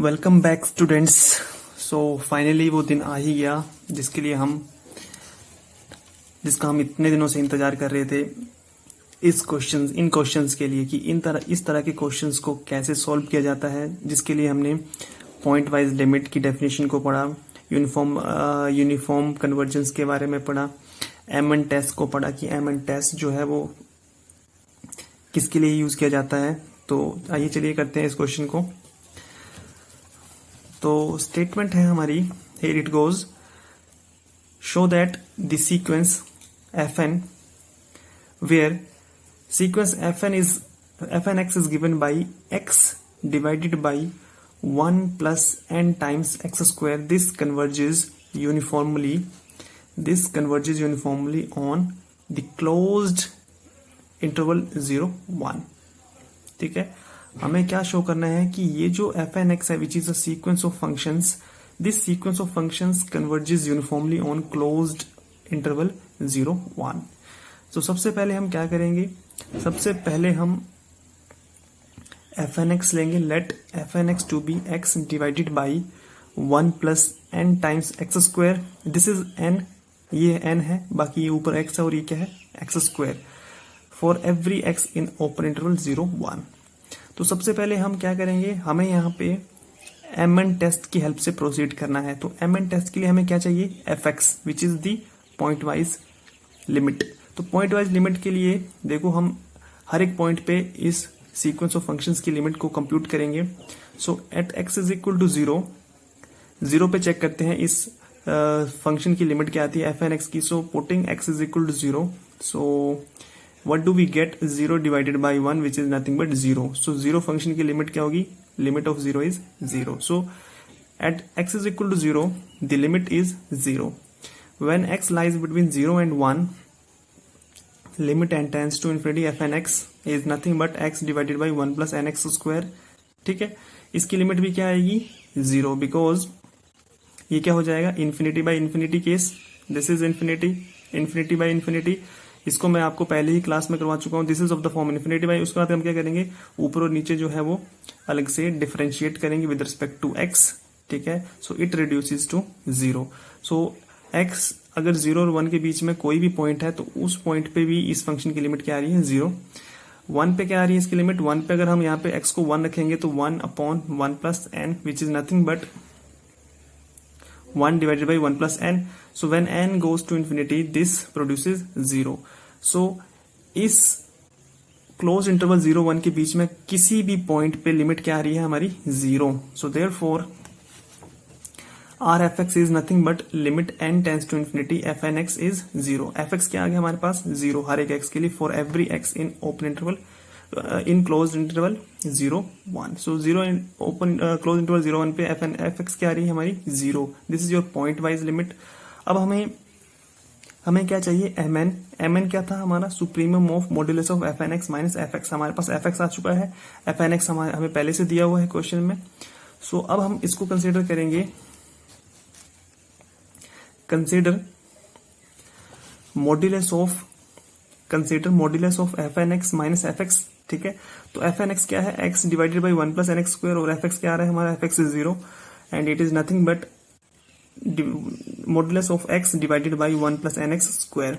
Welcome back students. So finally वो दिन आ ही गया जिसका हम इतने दिनों से इंतजार कर रहे थे। इन क्वेश्चंस के लिए कि इस तरह के क्वेश्चंस को कैसे सॉल्व किया जाता है, जिसके लिए हमने पॉइंट वाइज लिमिट की डेफिनेशन को पढ़ा, यूनिफॉर्म कन्वर्जेंस के बारे में पढ़ा, एमन टेस्ट को पढ़ा कि एमन टेस्ट जो है वो किसके लिए यूज किया जाता है। तो आइए चलिए करते हैं इस क्वेश्चन को। तो स्टेटमेंट है हमारी, here it goes, show that the sequence fn where sequence fnx is given by x divided by 1 plus n times x square, this converges uniformly on the closed interval 0 1। ठीक है, हमें क्या show करना है कि ये जो fnx है which is a sequence of functions, this sequence of functions converges uniformly on closed interval 0 1। तो सबसे पहले हम क्या करेंगे, सबसे पहले हम fnx लेंगे, let fnx to be x divided by 1 plus n times x square. This is n, ये n है, बाकी ये ऊपर x है और ये क्या है x square, for every x in open interval 0 1। तो सबसे पहले हम क्या करेंगे, हमें यहाँ पे एमन टेस्ट की हेल्प से प्रोसीड करना है। तो एमन टेस्ट के लिए हमें क्या चाहिए, fx which is the point wise limit. तो पॉइंट वाइज लिमिट के लिए देखो, हम हर एक पॉइंट पे इस सीक्वेंस ऑफ फंक्शंस की लिमिट को कंप्यूट करेंगे। So at x is equal to 0 पे चेक करते हैं इस फंक्शन की लिमिट क्या आती है fnx की। So putting x is equal to 0, so what do we get, 0 divided by 1 which is nothing but 0। so 0 function की लिमिट क्या होगी, limit of 0 is 0। so at x is equal to 0 the limit is 0। when x lies between 0 and 1 limit n tends to infinity fnx is nothing but x divided by 1 plus nx square। ठीक है, इसकी limit भी क्या आएगी 0, because ये क्या हो जाएगा infinity by infinity case, this is infinity by infinity. इसको मैं आपको पहले ही क्लास में करवा चुका हूं, this is of the form infinity by. उसके बाद हम क्या करेंगे, ऊपर और नीचे जो है वो अलग से डिफरेंशिएट करेंगे विद रिस्पेक्ट टू x। ठीक है, so it reduces to 0। So x अगर 0 और 1 के बीच में कोई भी पॉइंट है तो उस पॉइंट पे भी इस फंक्शन की लिमिट क्या आ रही है 0। 1 पे क्या आ रही है इसकी लिमिट, 1 पे अगर हम यहाँ पे x को 1 रखेंगे तो 1/1 plus n which is nothing but 1 divided by 1 plus n। so when n goes to infinity this produces 0। so इस क्लोज इंटरवल 0 1 के बीच में किसी भी पॉइंट पे लिमिट क्या आ रही है हमारी 0। so therefore r fx is nothing but limit n tends to infinity fnx is 0। fx क्या आ गया हमारे पास 0 हर एक x के लिए, for every x in open interval in close interval 0 1। So 0 in open close interval 0 1 पे fx क्या आ रही है हमारी 0। This is your point wise limit. अब हमें क्या चाहिए, mn क्या था हमारा, supremum of modulus of fnx minus fx। हमारे पास fx आ चुका है, fnx हमें पहले से दिया हुआ है क्वेश्चन में। सो अब हम इसको कंसीडर करेंगे, consider modulus of fnx minus fx। ठीक है, तो fnx क्या है, x divided by 1 plus nx square, और fx क्या आ रहा है हमारा, fx is 0 and it is nothing but modulus of x divided by 1 plus nx square.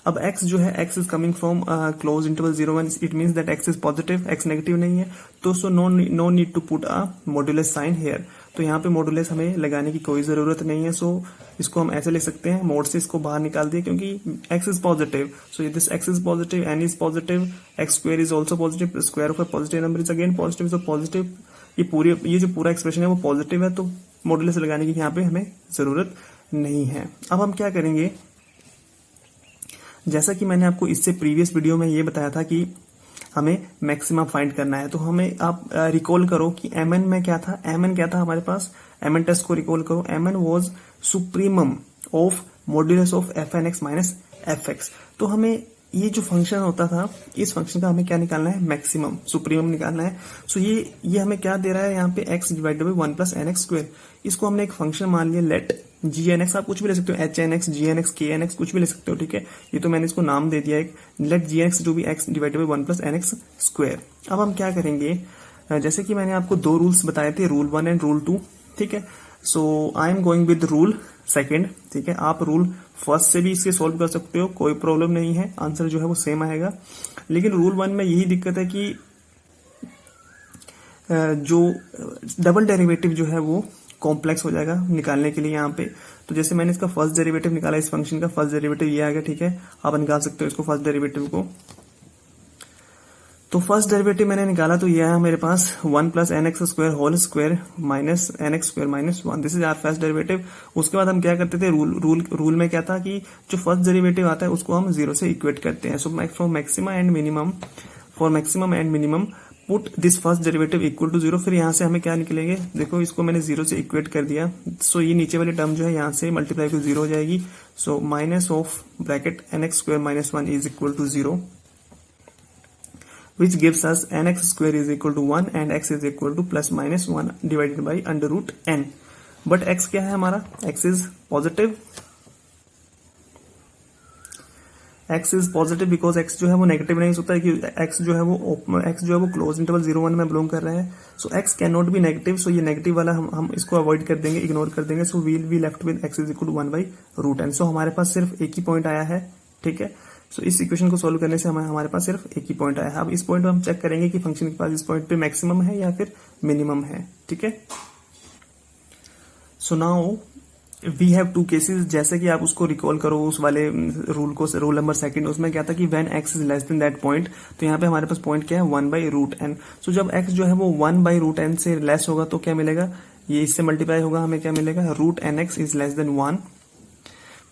अब x जो है, x is coming from close interval 0 1, it means that x is positive, x negative नहीं है। तो सो no need to put a modulus sign here. तो यहाँ पे modulus हमें लगाने की कोई जरूरत नहीं है। सो इसको हम ऐसे ले सकते हैं, मोड से इसको बाहर निकाल दिए क्योंकि x is positive. So this x is positive, n is positive, x square is also positive, square of a positive number is again positive. So positive ये जो पूरा एक्सप्रेशन है वो पॉजिटिव है, तो मॉडुलस लगाने की यहाँ पे हमें जरूरत नहीं है। अब हम क्या करेंगे, जैसा कि मैंने आपको इससे प्रीवियस वीडियो में ये बताया था कि हमें मैक्सिमम फाइंड करना है। तो हमें आप रिकॉल करो कि mn में क्या था, mn क्या था हमारे पास, mn टेस्ट को रिकॉल करो, mn was supremum of modulus of fnx minus fx। तो हमें ये जो फंक्शन होता था, इस फंक्शन का हमें क्या निकालना है, मैक्सिमम सुप्रीमम निकालना है। सो ये हमें क्या दे रहा है यहाँ पे, x divided by 1 plus nx square. इसको हमने एक फंक्शन मान लिया, लेट gnx, आप कुछ भी ले सकते हो, hnx, gnx, knx कुछ भी ले सकते हो। ठीक है, ये तो मैंने इसको नाम दे दिया है, let gnx to be x divided by 1 plus nx square. अब हम क्या करेंगे, जैसे कि मैंने आपको दो रूल्स बताए थे, रूल 1 एंड रूल 2, ठीक है। So I am going with rule second, ठीक है। आप रूल फर्स्ट से भी इसके सॉल्व कर सकते हो, कोई प्रॉब्लम नहीं है, आंसर जो है वो सेम आएगा। लेकिन रूल 1 में यही दिक्कत है कि जो डबल डेरिवेटिव जो है वो कॉम्प्लेक्स हो जाएगा निकालने के लिए यहाँ पे। तो जैसे मैंने इसका फर्स्ट डेरिवेटिव निकाला, इस फंक्शन का फर्स्ट डेरिवेटिव ये आ गया, ठीक है। आप निकाल सकते हो इसको फर्स्ट डेरिवेटिव को। तो फर्स्ट डेरिवेटिव मैंने निकाला तो ये आया मेरे पास 1 plus n x square whole square minus n x square minus 1, this is our first derivative. उसके बाद हम क्या करते थे, रूल में क्या था कि जो फर्स्ट डेरिवेटिव आता है उसको हम जीरो से इक्वेट करते हैं। So for maximum and minimum put this first derivative equal to zero. फिर यहाँ से हमें क्या निकलेंगे, देखो इसको मैंने जीरो से इक्वेट कर दिया। सो ये नीचे वाली टर्म जो है यहाँ से मल्टीप्लाई को जीरो हो जाएगी। So minus of bracket n x square minus 1 is equal to zero, which gives us nx square is equal to 1 and x is equal to plus minus 1 divided by under root n. But x क्या है हमारा, x is positive, because x जो है वो negative नहीं होता है कि x जो है वो क्लोज इंटरवल 0-1 में बिलोंग कर रहे हैं। So x can not be negative, so ये नेगेटिव वाला हम इसको अवॉइड कर देंगे, इग्नोर कर देंगे। So we'll be left with x is equal to 1 by root n। So हमारे पास सिर्फ एक ही पॉइंट आया है, ठीक है। सो इस इक्वेशन को सोल्व करने से हमारे पास सिर्फ एक ही पॉइंट आया है। अब इस पॉइंट पे हम चेक करेंगे कि फंक्शन के पास इस पॉइंट पे मैक्सिमम है या फिर मिनिमम है, ठीक है। So now we have two cases, जैसे कि आप उसको रिकॉल करो उस वाले रूल को, रूल नंबर सेकंड, उसमें क्या था कि when x is less then that point, तो यहाँ पे हमारे पास पॉइंट क्या है 1 बाई रूट एन। सो जब x जो है वो 1 बाई रूट एन से लेस होगा तो क्या मिलेगा, ये इससे मल्टीप्लाई होगा, हमें क्या मिलेगा, root n x is less than 1।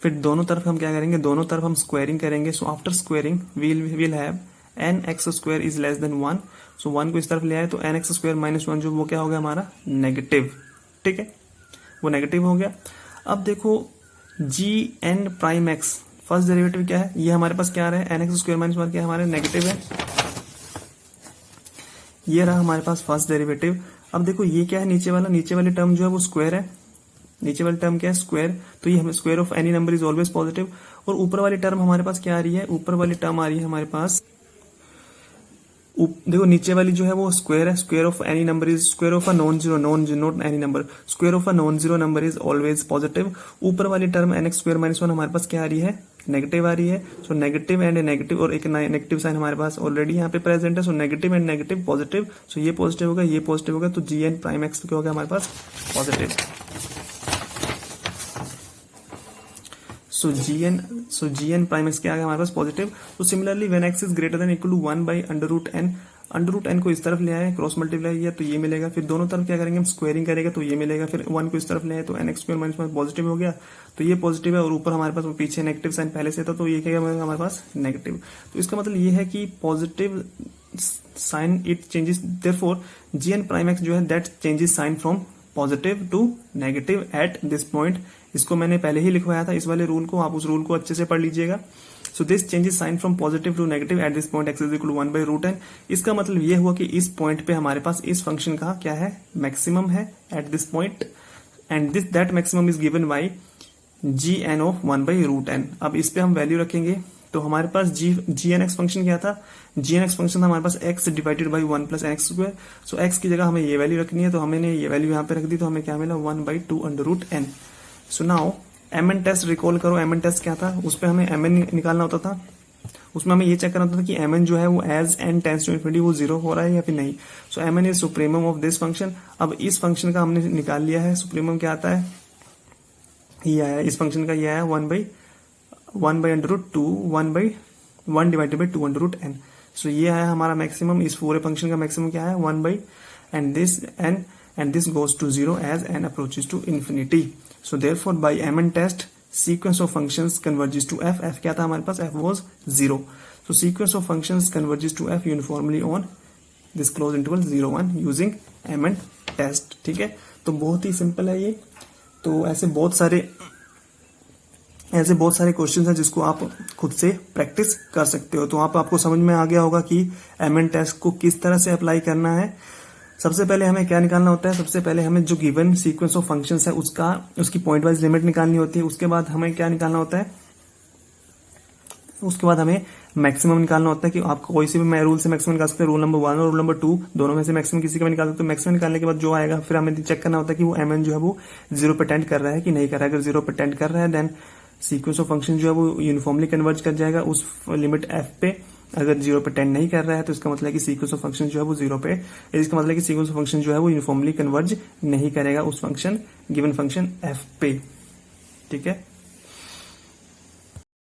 फिर दोनों तरफ हम क्या करेंगे, दोनों तरफ हम स्क्वायरिंग करेंगे। So after squaring we'll have n x square is less than 1। So 1 को इस तरफ ले आए तो एन एक्स स्क्वायर माइनस 1 जो वो क्या हो गया हमारा नेगेटिव, ठीक है, वो नेगेटिव हो गया। अब देखो G n prime x first derivative क्या है, ये हमारे पास क्या आ रहा है, एन एक्स स्क्वायर माइनस 1 क्या हमारे नेगेटिव है, ये रहा हमारे पास फर्स्ट डेरिवेटिव। अब देखो ये क्या है, नीचे वाली टर्म जो है वो स्क्वायर है, नीचे वाली टर्म क्या है स्क्वायर, तो ये हमें square of any number is always positive. और ऊपर वाली टर्म हमारे पास क्या आ रही है, ऊपर वाली टर्म आ रही है हमारे पास, देखो नीचे वाली जो है वो स्क्वायर है, square of any number is square of a non zero not any number, square of a non zero number is always positive. ऊपर वाली term n x square minus 1 हमारे पास क्या आ रही है, नेगेटिव आ रही है। सो नेगेटिव एंड नेगेटिव, और एक नेगेटिव साइन हमारे पास ऑलरेडी यहाँ पे प्रेजेंट है। So negative and negative positive, so ये पॉजिटिव होगा, ये पॉजिटिव होगा, तो जी एन प्राइम एक्स क्या होगा हमारे पास positive. So g n prime x क्या आ गया हमारे पास पॉजिटिव। तो similarly when x is greater than equal to 1 by under root n को इस तरफ ले आए, क्रॉस मल्टीप्लाई किया तो ये मिलेगा। फिर दोनों तरफ क्या करेंगे हम स्क्वायरिंग करेंगे तो ये मिलेगा। फिर 1 को इस तरफ ले आए तो n x square minus 1 positive हो गया, तो ये पॉजिटिव है। और ऊपर हमारे पास पीछे नेगेटिव साइन पहले से था तो ये क्या हमारे पास नेगेटिव। तो इसका मतलब ये है कि positive sign it changes, therefore g n prime x जो है that changes sign from positive to negative at this point. इसको मैंने पहले ही लिखवाया था इस वाले रूल को, आप उस रूल को अच्छे से पढ़ लीजिएगा। So this changes sign from positive to negative at this point x is equal to 1 by root n. इसका मतलब ये हुआ कि इस पॉइंट पे हमारे पास इस फंक्शन का क्या है, मैक्सिमम है at this point, and this that maximum is given by G n of 1 by root n. अब इस पे हम वैल्यू रखेंगे तो हमारे पास जी एन एक्स फंक्शन क्या था, जी एन एक्स फंक्शन था हमारे पास x divided by 1 plus x square. So x की जगह हमें ये वैल्यू रखनी है, तो हमने ये वैल्यू यहाँ पे रख दी, तो हमें क्या मिला 1 by 2 under root n. So now M n test recall करो, एम एन टेस्ट क्या था, उस पर हमें एम एन निकालना होता था। उसमें हमें ये चेक करना होता था कि एम एन जो है वो as n tends to infinity वो 0 हो रहा है या फिर नहीं। So M n is supremum of this function. अब इस फंक्शन का हमने निकाल लिया है, सुप्रीमम क्या आता है, ये आया इस फंक्शन का, ये आया 1 by under root 2 1 divided by 2 under root n. So ये आया हमारा मैक्सिमम, इस पूरे फंक्शन का मैक्सिमम क्या है 1 by and this goes to 0 as n approaches to infinity. So therefore by M n test sequence of functions converges to f। f क्या था हमारे पास, f was 0। so sequence of functions converges to f uniformly on this closed interval 0-1 using m and test। ठीक है, तो बहुत ही simple है ये। तो ऐसे बहुत सारे क्वेश्चंस हैं जिसको आप खुद से प्रैक्टिस कर सकते हो। तो आपको समझ में आ गया होगा कि एम एन टेस्ट को किस तरह से अप्लाई करना है। सबसे पहले हमें क्या निकालना होता है, सबसे पहले हमें जो गिवन सीक्वेंस ऑफ फंक्शंस है उसकी पॉइंट वाइज लिमिट निकालनी होती है। उसके बाद हमें क्या निकालना होता है, उसके बाद हमें मैक्सिमम निकालना होता है कि आपको कोई से भी रूल से मैक्सिमम निकाल सकते हैं, रूल नंबर 1 और रूल नंबर 2 दोनों में से मैक्सिमम किसी का भी निकाल सकते हैं। मैक्सिमम निकालने के बाद जो आएगा फिर हमें चेक करना होता है कि वो mn जो है वो 0 पे टेंड कर रहा है कि नहीं कर रहा है। अगर 0 पे टेंड कर रहा है देन सीक्वेंस ऑफ फंक्शन जो है वो यूनिफॉर्मली कन्वर्ज कर जाएगा उस लिमिट f पे। अगर 0 पे टेंड नहीं कर रहा है तो इसका मतलब है कि सीक्वेंस ऑफ फंक्शन जो है वो 0 पे, इसका मतलब है कि सीक्वेंस ऑफ फंक्शन जो है वो यूनिफॉर्मली कन्वर्ज नहीं करेगा उस फंक्शन गिवन फंक्शन f पे। ठीक है।